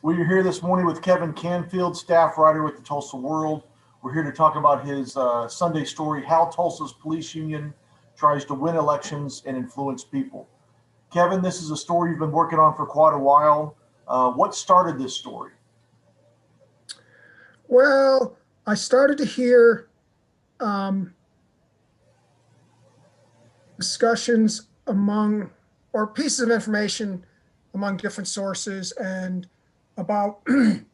We're here this morning with Kevin Canfield, staff writer with the Tulsa World. We're here to talk about his Sunday story, How Tulsa's Police Union Tries to Win Elections and Influence People. Kevin, this is a story you've been working on for quite a while. What started this story? Well, I started to hear discussions or pieces of information among different sources and about, for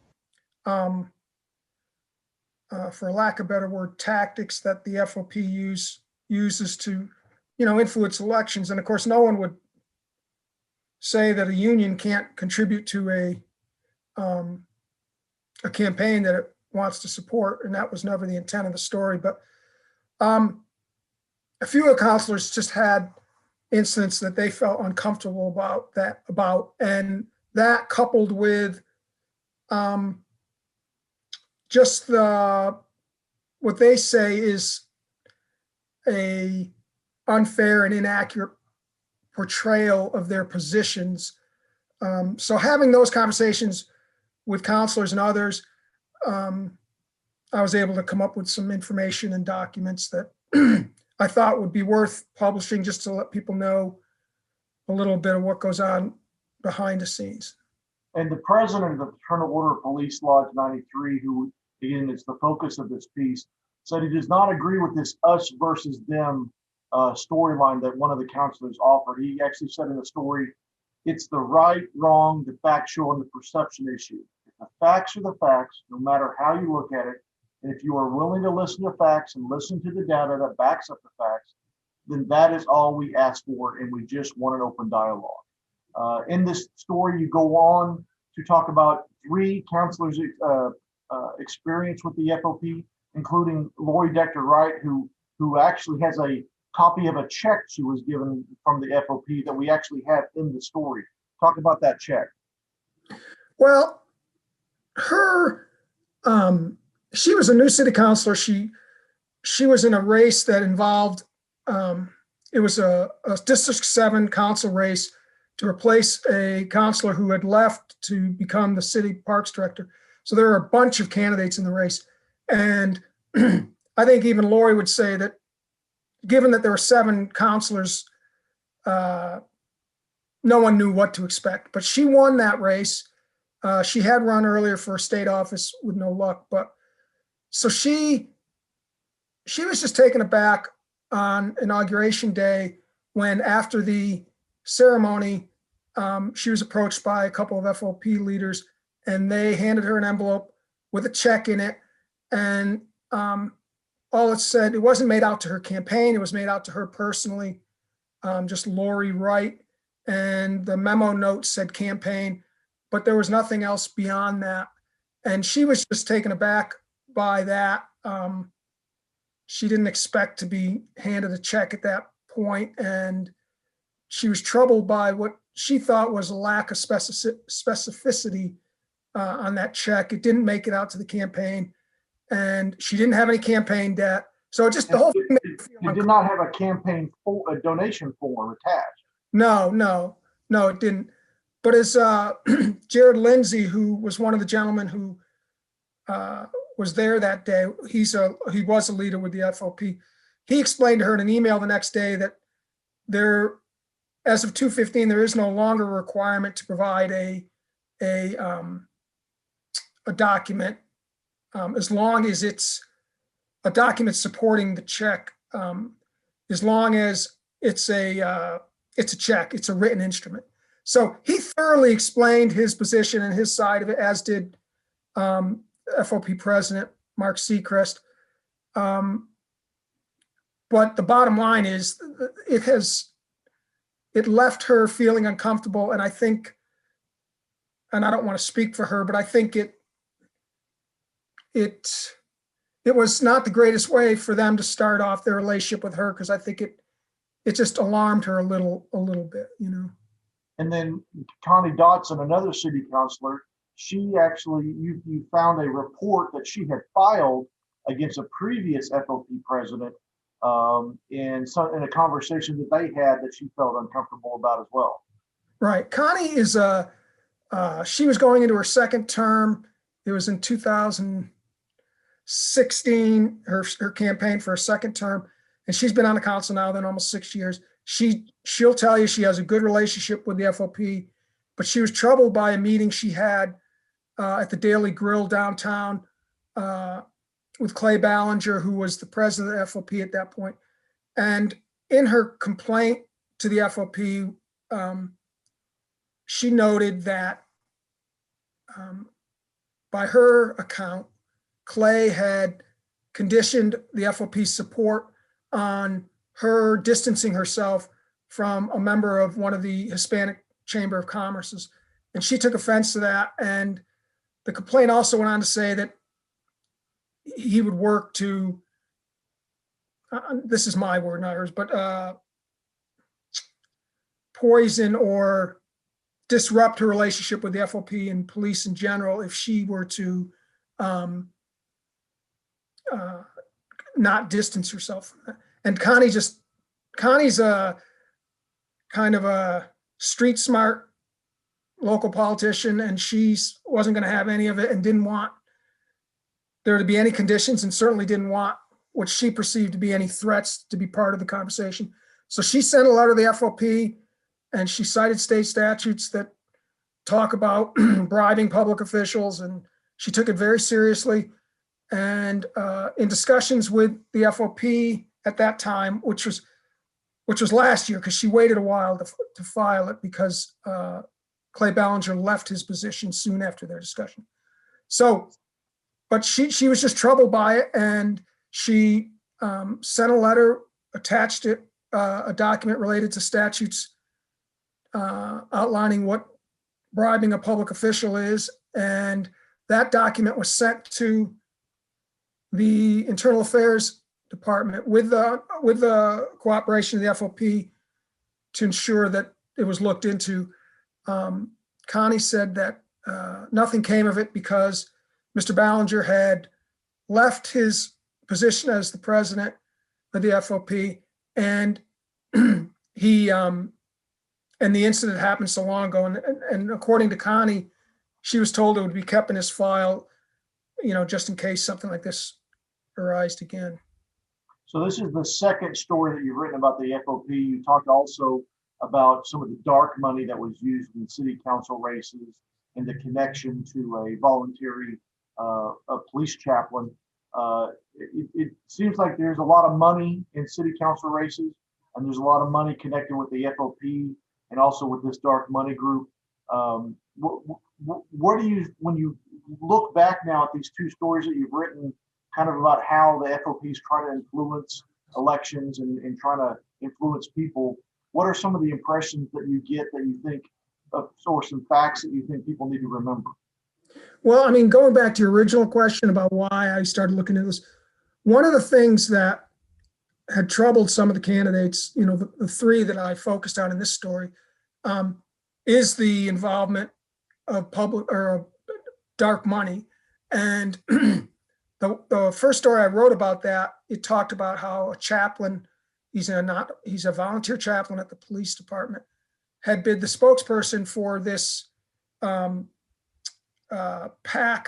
lack of a better word, tactics that the FOP uses to, influence elections. And of course, no one would say that a union can't contribute to a campaign that it wants to support, and that was never the intent of the story. But a few of the counselors just had incidents that they felt uncomfortable about, and that coupled with just what they say is a unfair and inaccurate portrayal of their positions. So having those conversations with counselors and others, I was able to come up with some information and documents that I thought would be worth publishing, just to let people know a little bit of what goes on behind the scenes. And the president of the Fraternal Order of Police Lodge 93, who again is the focus of this piece, said he does not agree with this us versus them storyline that one of the counselors offered. He actually said in the story, it's the right, wrong, the factual, and the perception issue. If the facts are the facts, no matter how you look at it, and if you are willing to listen to facts and listen to the data that backs up the facts, then that is all we ask for, and we just want an open dialogue. In this story, you go on to talk about three counselors' experience with the FOP, including Lori Dector Wright, who actually has a copy of a check she was given from the FOP that we actually have in the story. Talk about that check. Well, she was a new city councilor. She was in a race that involved, it was a District 7 council race to replace a councilor who had left to become the city parks director. So there were a bunch of candidates in the race. And I think even Lori would say that given that there were 7 councilors, no one knew what to expect. But she won that race. She had run earlier for a state office with no luck. But so she was just taken aback on Inauguration Day when, after the ceremony, she was approached by a couple of FOP leaders, and they handed her an envelope with a check in it. And all it said, it wasn't made out to her campaign, it was made out to her personally, just Lori Wright. And the memo note said campaign, but there was nothing else beyond that. And she was just taken aback by that. She didn't expect to be handed a check at that point, and she was troubled by what she thought was a lack of specificity on that check. It didn't make it out to the campaign, and she didn't have any campaign debt. So just the whole thing made her feel It did not have a donation form attached. No, it didn't. But as Jared Lindsay, who was one of the gentlemen who was there that day, he was a leader with the FOP. He explained to her in an email the next day that there, as of 2/15, there is no longer a requirement to provide a document, as long as it's a document supporting the check, as long as it's a check, it's a written instrument. So he thoroughly explained his position and his side of it, as did FOP President Mark Seacrest. But the bottom line is it left her feeling uncomfortable. And I think, and I don't want to speak for her, but I think it was not the greatest way for them to start off their relationship with her, because I think it just alarmed her a little bit, And then Connie Dotson, another city councilor, she actually, you found a report that she had filed against a previous FOP president in a conversation that they had that she felt uncomfortable about as well. Right. Connie is a She was going into her second term. It was in 2016, her campaign for her second term. And she's been on the council now then almost 6 years. She'll tell you she has a good relationship with the FOP, but she was troubled by a meeting she had at the Daily Grill downtown with Clay Ballinger, who was the president of the FOP at that point. And in her complaint to the FOP, she noted that by her account, Clay had conditioned the FOP's support on her distancing herself from a member of one of the Hispanic Chamber of Commerce's. And she took offense to that. And the complaint also went on to say that he would work to, this is my word, not hers, but poison or disrupt her relationship with the FOP and police in general if she were to not distance herself from that. And Connie's a kind of a street smart local politician, and she wasn't going to have any of it and didn't want there to be any conditions, and certainly didn't want what she perceived to be any threats to be part of the conversation. So she sent a letter to the FOP, and she cited state statutes that talk about bribing public officials, and she took it very seriously. And in discussions with the FOP at that time, which was last year, because she waited a while to file it because Clay Ballinger left his position soon after their discussion. So, but she was just troubled by it, and she sent a letter, attached it, a document related to statutes outlining what bribing a public official is. And that document was sent to the Internal Affairs Department with the cooperation of the FOP to ensure that it was looked into. Connie said that nothing came of it because Mr. Ballinger had left his position as the president of the FOP, and he and the incident happened so long ago. And according to Connie, she was told it would be kept in his file, just in case something like this arised again. So this is the second story that you've written about the FOP. You talked also about some of the dark money that was used in city council races and the connection to a voluntary a police chaplain. It seems like there's a lot of money in city council races, and there's a lot of money connected with the FOP and also with this dark money group. What do you, when you look back now at these two stories that you've written, kind of about how the FOP is trying to influence elections and trying to influence people, what are some of the impressions that you get that you think, or some facts that you think people need to remember? Well, I mean, going back to your original question about why I started looking at this, one of the things that had troubled some of the candidates, the three that I focused on in this story, is the involvement of public or dark money. And the first story I wrote about that, it talked about how a chaplain, he's a volunteer chaplain at the police department, had been the spokesperson for this PAC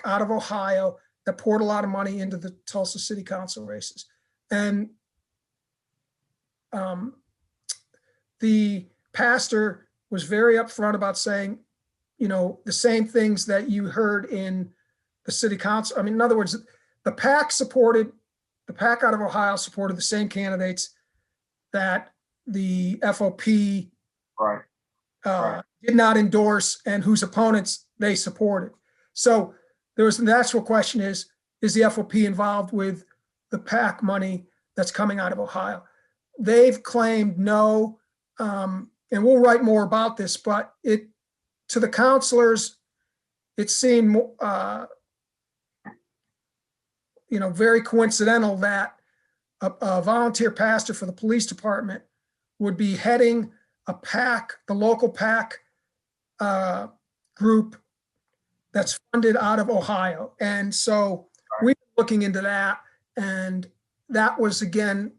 out of Ohio that poured a lot of money into the Tulsa City Council races. And the pastor was very upfront about saying, the same things that you heard in the city council. I mean, in other words, the PAC out of Ohio supported the same candidates that the FOP did not endorse and whose opponents they supported. So there was the natural question is the FOP involved with the PAC money that's coming out of Ohio? They've claimed no, and we'll write more about this, but to the counselors, it seemed very coincidental that a volunteer pastor for the police department would be heading a PAC, the local PAC group that's funded out of Ohio. And so we were looking into that, and that was, again,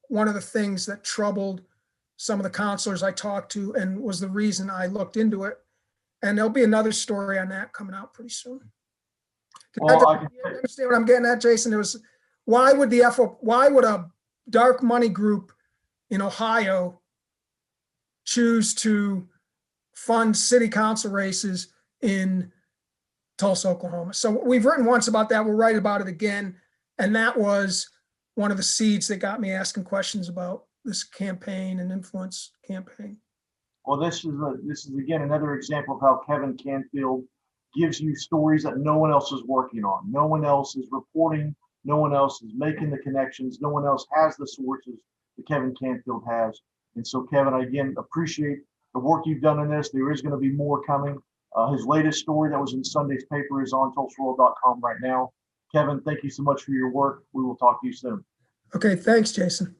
one of the things that troubled some of the counselors I talked to and was the reason I looked into it. And there'll be another story on that coming out pretty soon. Well, I can You understand what I'm getting at, Jason? Why would a dark money group in Ohio choose to fund city council races in Tulsa, Oklahoma? So we've written once about that. We'll write about it again. And that was one of the seeds that got me asking questions about this campaign and influence campaign. Well, this is again another example of how Kevin Canfield gives you stories that no one else is working on. No one else is reporting. No one else is making the connections. No one else has the sources that Kevin Canfield has. And so, Kevin, I again appreciate the work you've done in this. There is going to be more coming. His latest story that was in Sunday's paper is on TulsaWorld.com right now. Kevin, thank you so much for your work. We will talk to you soon. Okay, thanks, Jason.